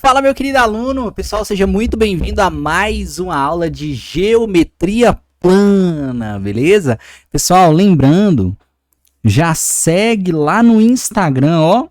Fala, meu querido aluno! Pessoal, seja muito bem-vindo a mais uma aula de geometria plana, beleza? Pessoal, lembrando, já segue lá no Instagram, ó,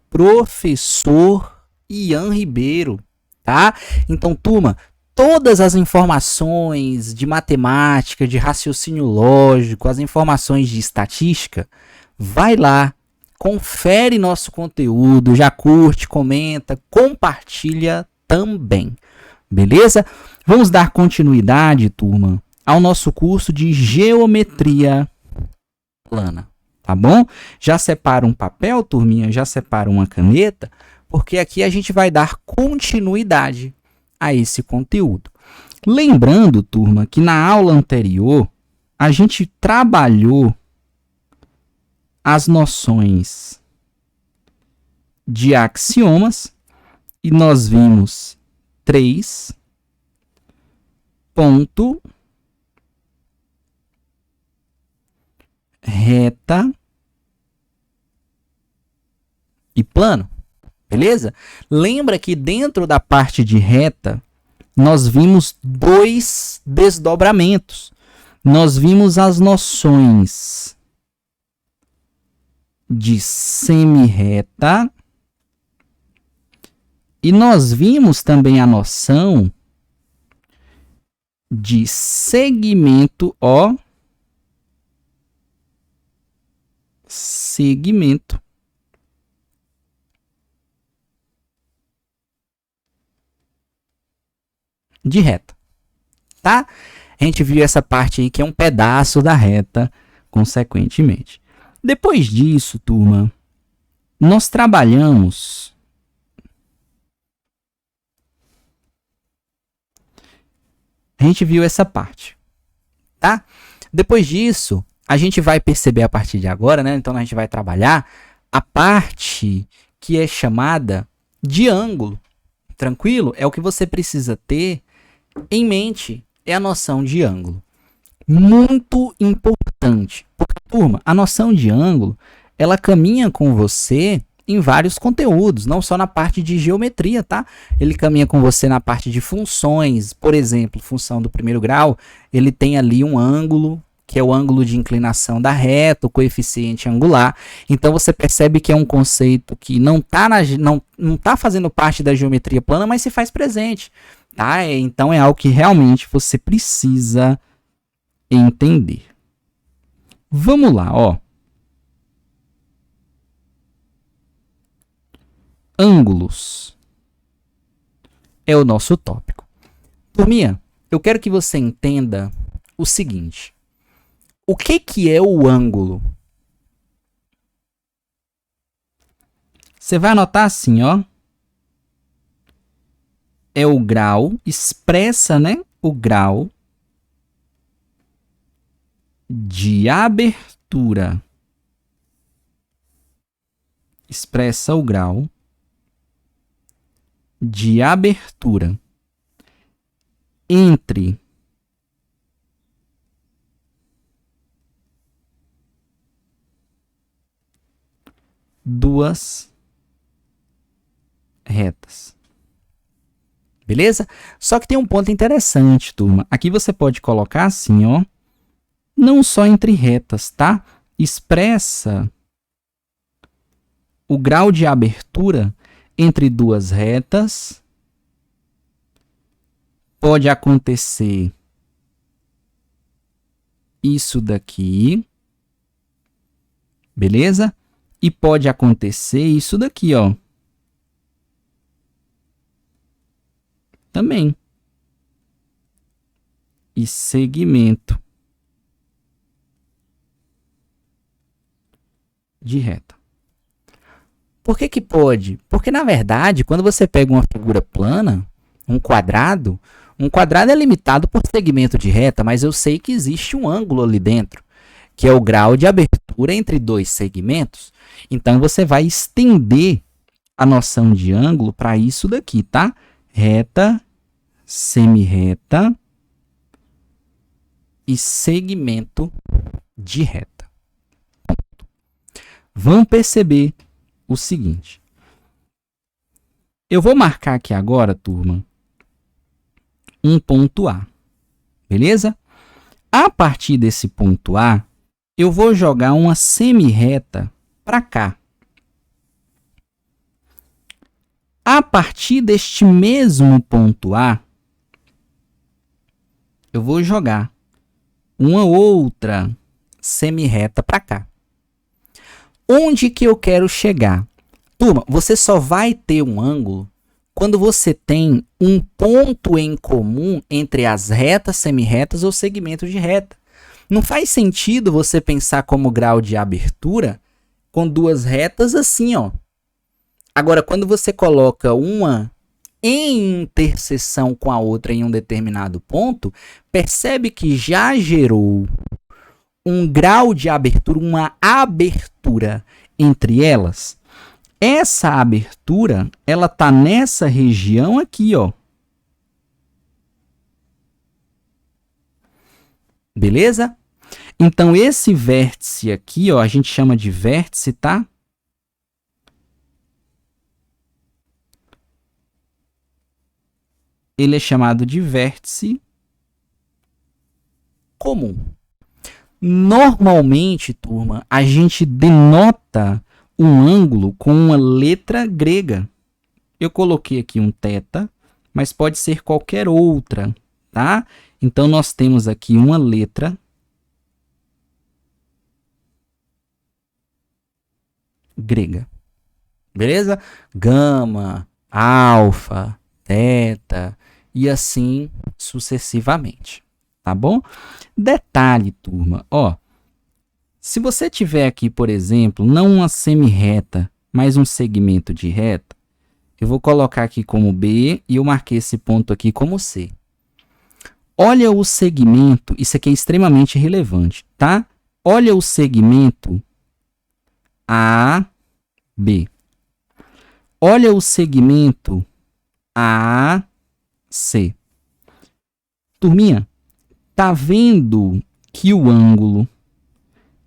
@professor Ian Ribeiro, tá? Então, turma, todas as informações de matemática, de raciocínio lógico, as informações de estatística, vai lá, confere nosso conteúdo, já curte, comenta, compartilha também, beleza? Vamos dar continuidade, turma, ao nosso curso de geometria plana, tá bom? Já separa um papel, turminha, já separa uma caneta, porque aqui a gente vai dar continuidade a esse conteúdo. Lembrando, turma, que na aula anterior a gente trabalhou as noções de axiomas e nós vimos 3 ponto, reta e plano, beleza? Lembra que dentro da parte de reta nós vimos 2 desdobramentos. Nós vimos as noções de semirreta e nós vimos também a noção de segmento, ó, segmento de reta, tá? A gente viu essa parte aí que é um pedaço da reta, consequentemente. Depois disso, turma, nós trabalhamos a gente viu essa parte, tá? Depois disso, a gente vai perceber a partir de agora, né? Então a gente vai trabalhar a parte que é chamada de ângulo. Tranquilo? É o que você precisa ter em mente, é a noção de ângulo. Muito importante. Porque, turma, a noção de ângulo, ela caminha com você em vários conteúdos, não só na parte de geometria, tá? Ele caminha com você na parte de funções, por exemplo, função do primeiro grau, ele tem ali um ângulo, que é o ângulo de inclinação da reta, o coeficiente angular. Então você percebe que é um conceito que não está fazendo parte da geometria plana, mas se faz presente, tá? Então é algo que realmente você precisa entender. Vamos lá, ó. Ângulos é o nosso tópico. Turminha, eu quero que você entenda o seguinte. O que é o ângulo? Você vai anotar assim, ó. É o grau, expressa, né? O grau de abertura. Expressa o grau de abertura entre duas retas. Beleza? Só que tem um ponto interessante, turma. Aqui você pode colocar assim, ó. Não só entre retas, tá? Expressa o grau de abertura entre duas retas. Pode acontecer isso daqui. Beleza? E pode acontecer isso daqui, ó. Também. E segmento de reta. Por que pode? Porque, na verdade, quando você pega uma figura plana, um quadrado é limitado por segmento de reta, mas eu sei que existe um ângulo ali dentro, que é o grau de abertura entre dois segmentos. Então, você vai estender a noção de ângulo para isso daqui, tá? Reta, semirreta e segmento de reta. Vamos perceber o seguinte. Eu vou marcar aqui agora, turma, um ponto A, beleza? A partir desse ponto A, eu vou jogar uma semi-reta para cá. A partir deste mesmo ponto A, eu vou jogar uma outra semi-reta para cá. Onde que eu quero chegar? Turma, você só vai ter um ângulo quando você tem um ponto em comum entre as retas, semi-retas ou segmentos de reta. Não faz sentido você pensar como grau de abertura com duas retas assim, ó. Agora, quando você coloca uma em interseção com a outra em um determinado ponto, percebe que já gerou um grau de abertura, uma abertura entre elas. Essa abertura, ela tá nessa região aqui, ó. Beleza? Então, esse vértice aqui, ó, a gente chama de vértice, tá? Ele é chamado de vértice comum. Normalmente, turma, a gente denota um ângulo com uma letra grega. Eu coloquei aqui um θ, mas pode ser qualquer outra, tá? Então, nós temos aqui uma letra grega. Beleza? Gama, alfa, θ e assim sucessivamente. Tá bom? Detalhe, turma, ó. Se você tiver aqui, por exemplo, não uma semi-reta, mas um segmento de reta, eu vou colocar aqui como B e eu marquei esse ponto aqui como C. Olha o segmento, isso aqui é extremamente relevante, tá? Olha o segmento AB. Olha o segmento AC. Turminha, tá vendo que o ângulo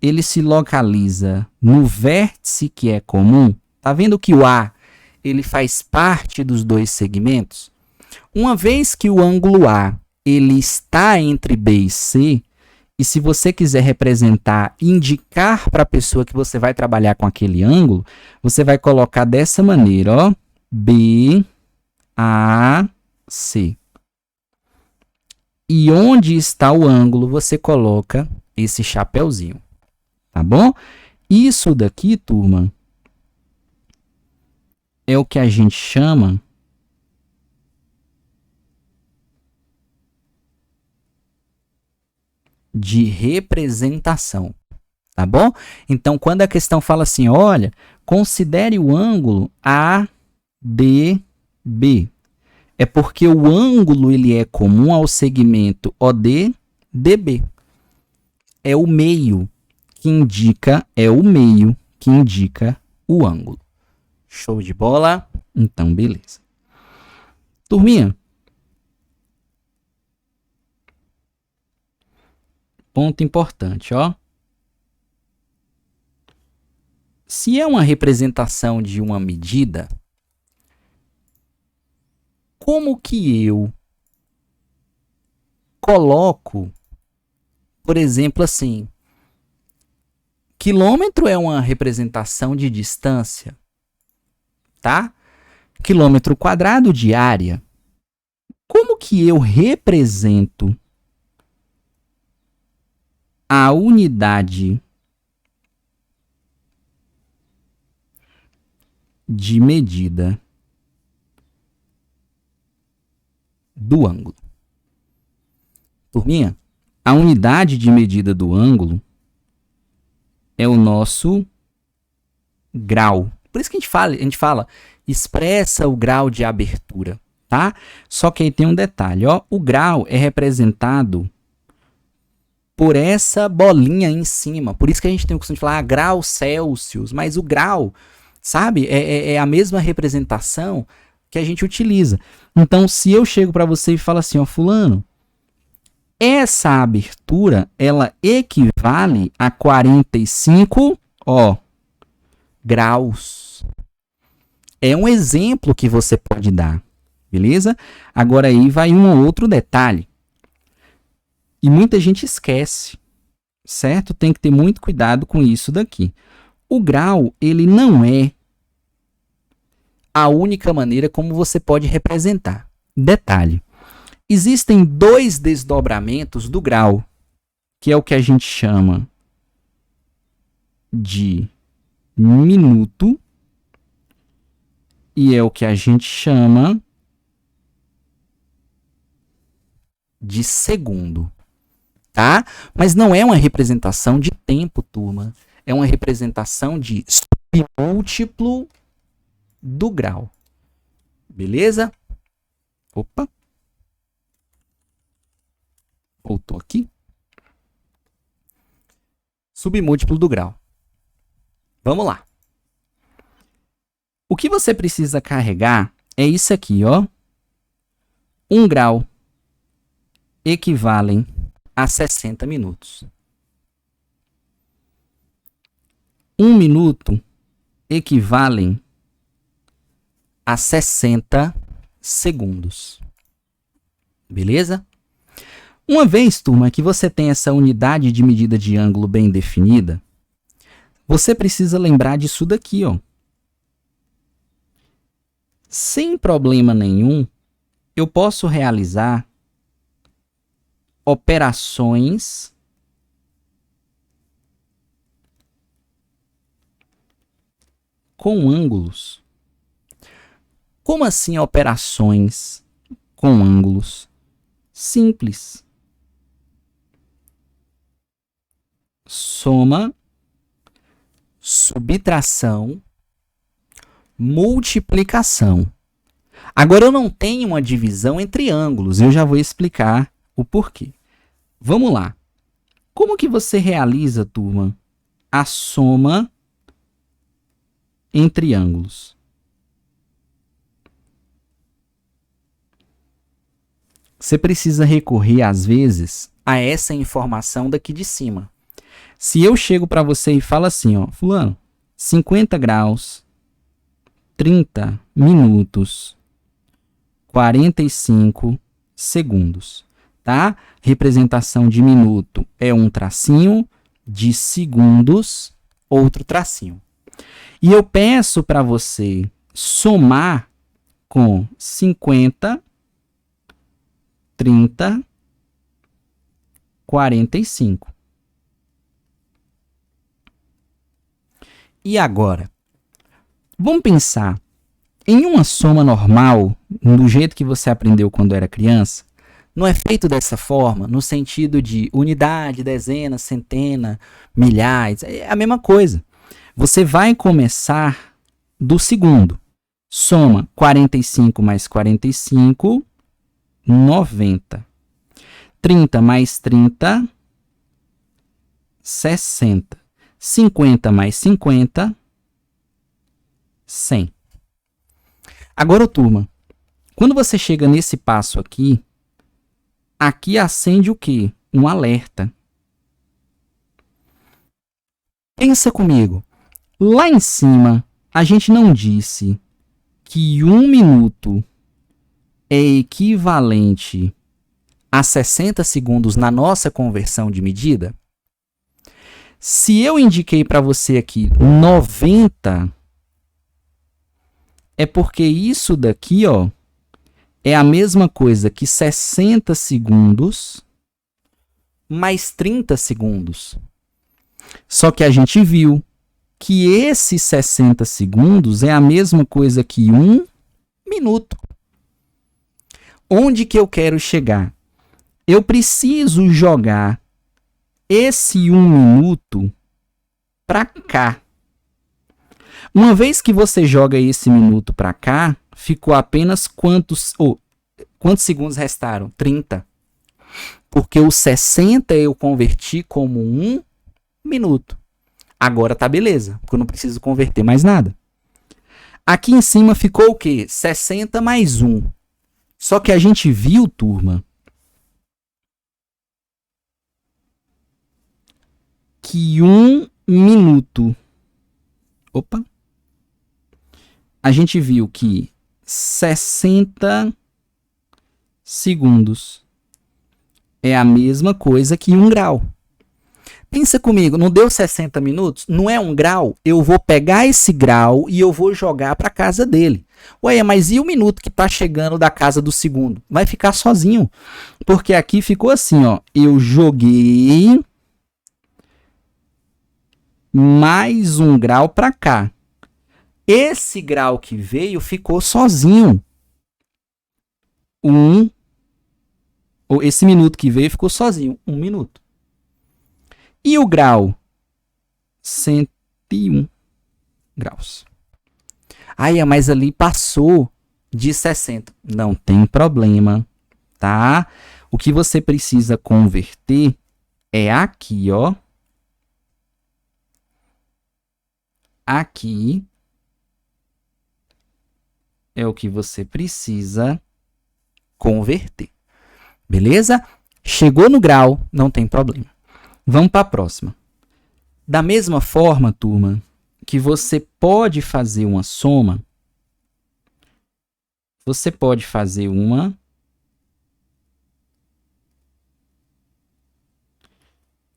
ele se localiza no vértice que é comum? Tá vendo que o A ele faz parte dos dois segmentos? Uma vez que o ângulo A ele está entre B e C, e se você quiser representar, indicar para a pessoa que você vai trabalhar com aquele ângulo, você vai colocar dessa maneira, ó, B, A, C. E onde está o ângulo, você coloca esse chapeuzinho, tá bom? Isso daqui, turma, é o que a gente chama de representação, tá bom? Então, quando a questão fala assim, olha, considere o ângulo ADB, é porque o ângulo ele é comum ao segmento OD-DB. É o meio que indica, o ângulo. Show de bola? Então, beleza. Turminha, ponto importante, ó. Se é uma representação de uma medida, como que eu coloco, por exemplo, assim, quilômetro é uma representação de distância, tá? Quilômetro quadrado de área. Como que eu represento a unidade de medida do ângulo? Turminha, a unidade de medida do ângulo é o nosso grau. Por isso que a gente fala, expressa o grau de abertura, tá? Só que aí tem um detalhe, ó, o grau é representado por essa bolinha em cima. Por isso que a gente tem o costume de falar graus Celsius, mas o grau, sabe, é a mesma representação que a gente utiliza. Então, se eu chego para você e falo assim, ó, fulano, essa abertura, ela equivale a 45, ó, graus. É um exemplo que você pode dar, beleza? Agora aí vai um outro detalhe. E muita gente esquece, certo? Tem que ter muito cuidado com isso daqui. O grau, ele não é a única maneira como você pode representar. Detalhe, existem dois desdobramentos do grau, que é o que a gente chama de minuto e é o que a gente chama de segundo, tá? Mas não é uma representação de tempo, turma. É uma representação de submúltiplo do grau. Beleza? Opa. Voltou aqui. Submúltiplo do grau. Vamos lá. O que você precisa carregar é isso aqui, ó. 1 grau equivalem a 60 minutos. 1 minuto equivalem a 60 segundos. Beleza? Uma vez, turma, que você tem essa unidade de medida de ângulo bem definida, você precisa lembrar disso daqui, ó. Sem problema nenhum, eu posso realizar operações com ângulos. Como assim operações com ângulos? Simples. Soma, subtração, multiplicação. Agora eu não tenho uma divisão entre ângulos, eu já vou explicar o porquê. Vamos lá. Como que você realiza, turma, a soma entre ângulos? Você precisa recorrer, às vezes, a essa informação daqui de cima. Se eu chego para você e falo assim, ó, fulano, 50 graus, 30 minutos, 45 segundos, tá? Representação de minuto é um tracinho, de segundos, outro tracinho. E eu peço para você somar com 50, 30, 45. E agora? Vamos pensar em uma soma normal, do jeito que você aprendeu quando era criança. Não é feito dessa forma, no sentido de unidade, dezena, centena, milhares. É a mesma coisa. Você vai começar do segundo. Soma 45 mais 45, 90. 30 mais 30, 60. 50 mais 50, 100. Agora, turma, quando você chega nesse passo aqui, aqui acende o quê? Um alerta. Pensa comigo. Lá em cima, a gente não disse que 1 minuto é equivalente a 60 segundos na nossa conversão de medida? Se eu indiquei para você aqui 90, é porque isso daqui, ó, é a mesma coisa que 60 segundos mais 30 segundos. Só que a gente viu que esses 60 segundos é a mesma coisa que 1 minuto. Onde que eu quero chegar? Eu preciso jogar esse 1 minuto para cá. Uma vez que você joga esse minuto para cá, ficou apenas quantos segundos restaram? 30. Porque os 60 eu converti como 1 minuto. Agora tá beleza, porque eu não preciso converter mais nada. Aqui em cima ficou o quê? 60 mais 1. Só que a gente viu, turma, que 1 minuto a gente viu que 60 segundos é a mesma coisa que 1 grau. Pensa comigo, não deu 60 minutos? Não é 1 grau? Eu vou pegar esse grau e eu vou jogar para a casa dele. Ué, mas e o minuto que está chegando da casa do segundo? Vai ficar sozinho. Porque aqui ficou assim, ó. Eu joguei mais 1 grau para cá. Esse grau que veio ficou sozinho. Esse minuto que veio ficou sozinho. 1 minuto. E o grau? 101 graus. Aí, mas ali passou de 60. Não tem problema, tá? O que você precisa converter é aqui, ó. Aqui é o que você precisa converter. Beleza? Chegou no grau, não tem problema. Vamos para a próxima. Da mesma forma, turma, que você pode fazer uma soma, você pode fazer uma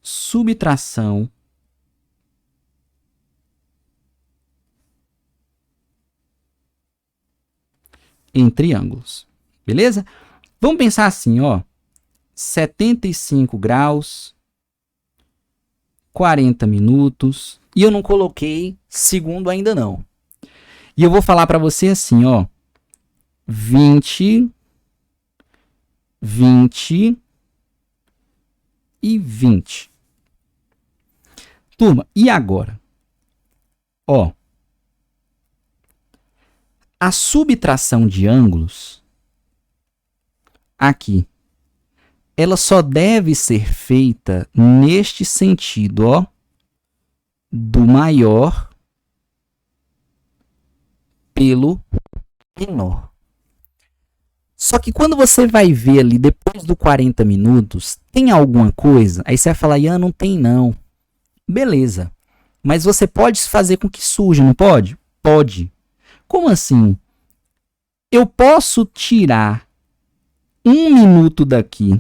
subtração em triângulos. Beleza? Vamos pensar assim, ó. 75 graus, 40 minutos, e eu não coloquei segundo ainda não. E eu vou falar para você assim, ó, 20 e 20. Turma, e agora? Ó, a subtração de ângulos aqui, ela só deve ser feita neste sentido, ó, do maior pelo menor. Só que quando você vai ver ali, depois do 40 minutos, tem alguma coisa? Aí você vai falar, Ian, não tem não. Beleza. Mas você pode fazer com que surja, não pode? Pode. Como assim? Eu posso tirar 1 minuto daqui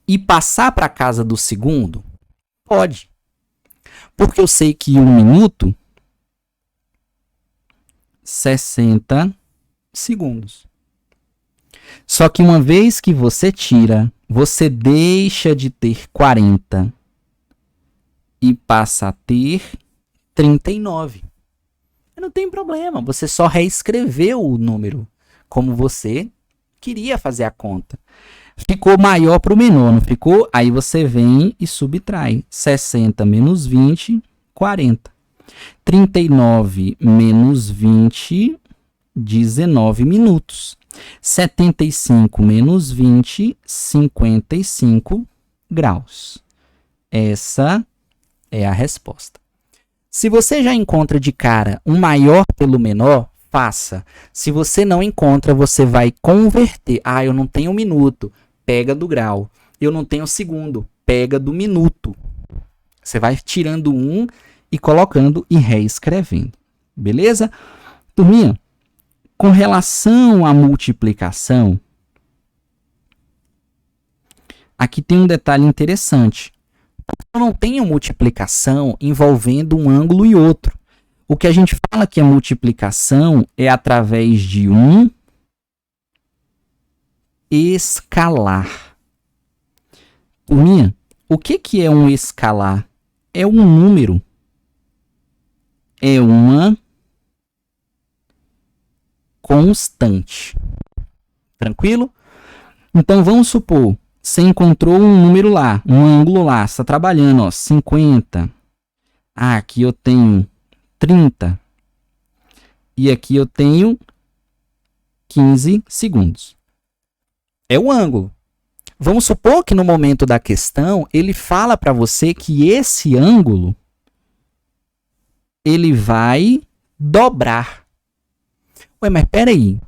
e passar para a casa do segundo? Pode. Porque eu sei que 1 minuto, 60 segundos. Só que uma vez que você tira, você deixa de ter 40 e passa a ter 39. Não tem problema, você só reescreveu o número como você queria fazer a conta. Ficou maior para o menor, não ficou? Aí você vem e subtrai. 60 menos 20, 40. 39 menos 20, 19 minutos. 75 menos 20, 55 graus. Essa é a resposta. Se você já encontra de cara um maior pelo menor, faça. Se você não encontra, você vai converter. Ah, eu não tenho 1 minuto. Pega do grau. Eu não tenho segundo. Pega do minuto. Você vai tirando 1 e colocando e reescrevendo. Beleza? Turminha, com relação à multiplicação, aqui tem um detalhe interessante. Eu não tenho multiplicação envolvendo um ângulo e outro. O que a gente fala que é multiplicação é através de um escalar. Turminha, o que é um escalar? É um número. É uma constante. Tranquilo? Então, vamos supor, você encontrou um número lá, um ângulo lá, você está trabalhando, ó, 50. Ah, aqui eu tenho 30. E aqui eu tenho 15 segundos. É o ângulo. Vamos supor que no momento da questão, ele fala para você que esse ângulo ele vai dobrar. Ué, mas peraí.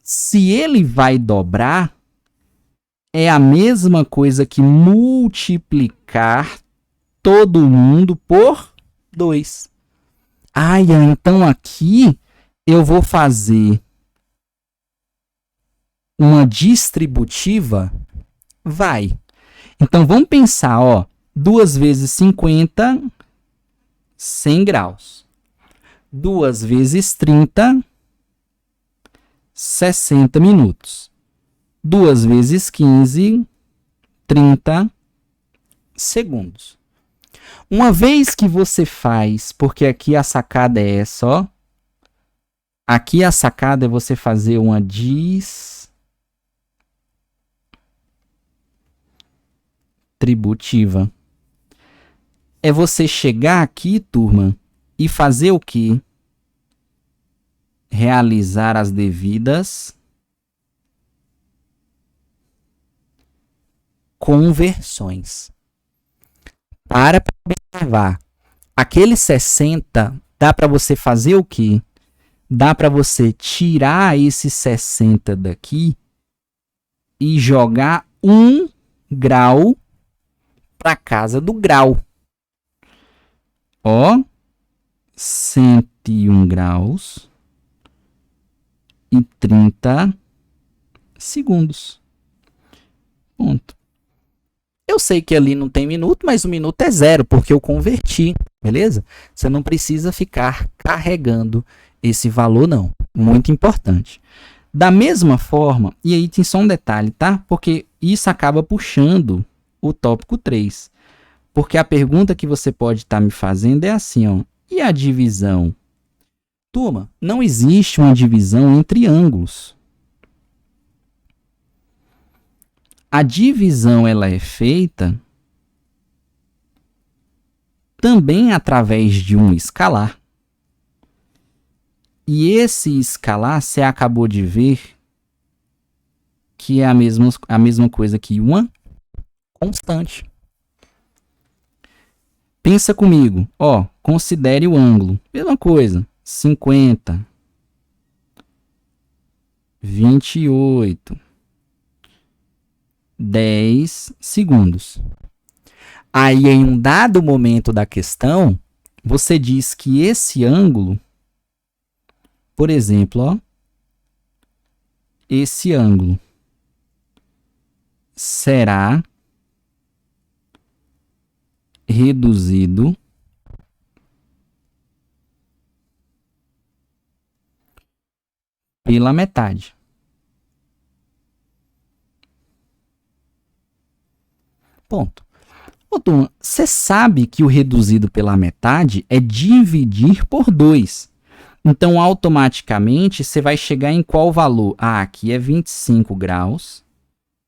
Se ele vai dobrar, é a mesma coisa que multiplicar todo mundo por 2. Então aqui eu vou fazer uma distributiva? Vai. Então vamos pensar, ó, 2 vezes 50, 100 graus. 2 vezes 30, 60 minutos. 2 vezes 15, 30 segundos. Uma vez que você faz, porque aqui a sacada é essa, ó. Aqui a sacada é você fazer uma distributiva. É você chegar aqui, turma, e fazer o quê? Realizar as devidas conversões. Para observar. Aquele 60, dá para você fazer o quê? Dá para você tirar esse 60 daqui e jogar 1 grau para casa do grau. Ó, 101 graus e 30 segundos. Ponto. Eu sei que ali não tem minuto, mas o minuto é 0, porque eu converti, beleza? Você não precisa ficar carregando esse valor, não. Muito importante. Da mesma forma, e aí tem só um detalhe, tá? Porque isso acaba puxando o tópico 3. Porque a pergunta que você pode estar me fazendo é assim, ó. E a divisão? Turma, não existe uma divisão entre ângulos. A divisão ela é feita também através de um escalar. E esse escalar, você acabou de ver que é a mesma coisa que uma constante. Pensa comigo, ó, considere o ângulo. Mesma coisa, 50, 28, 10 segundos. Aí, em um dado momento da questão, você diz que esse ângulo, por exemplo, ó, esse ângulo será reduzido pela metade. Ponto. Ô, turma, você sabe que o reduzido pela metade é dividir por 2. Então, automaticamente, você vai chegar em qual valor? Ah, aqui é 25 graus.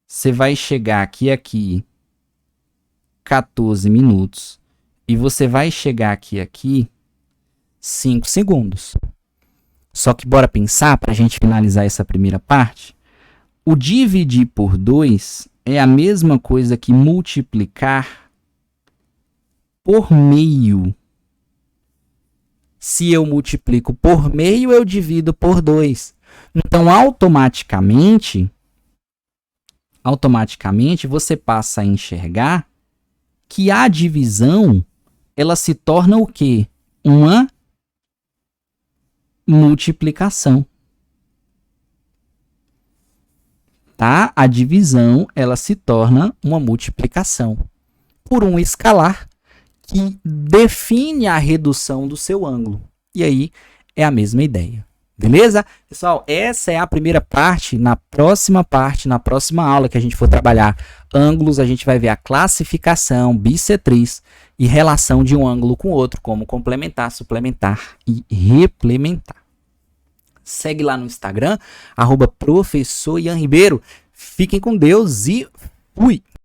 Você vai chegar aqui 14 minutos. E você vai chegar aqui 5 segundos. Só que bora pensar, para a gente finalizar essa primeira parte. O dividir por 2 é a mesma coisa que multiplicar por meio. Se eu multiplico por meio, eu divido por 2. Então, automaticamente, você passa a enxergar que a divisão, ela se torna o quê? Uma multiplicação. Tá? A divisão, ela se torna uma multiplicação por um escalar que define a redução do seu ângulo. E aí é a mesma ideia. Beleza? Pessoal, essa é a primeira parte. Na próxima aula que a gente for trabalhar ângulos, a gente vai ver a classificação, bissetriz e relação de um ângulo com outro, como complementar, suplementar e replementar. Segue lá no Instagram, @professor Ian Ribeiro. Fiquem com Deus e fui!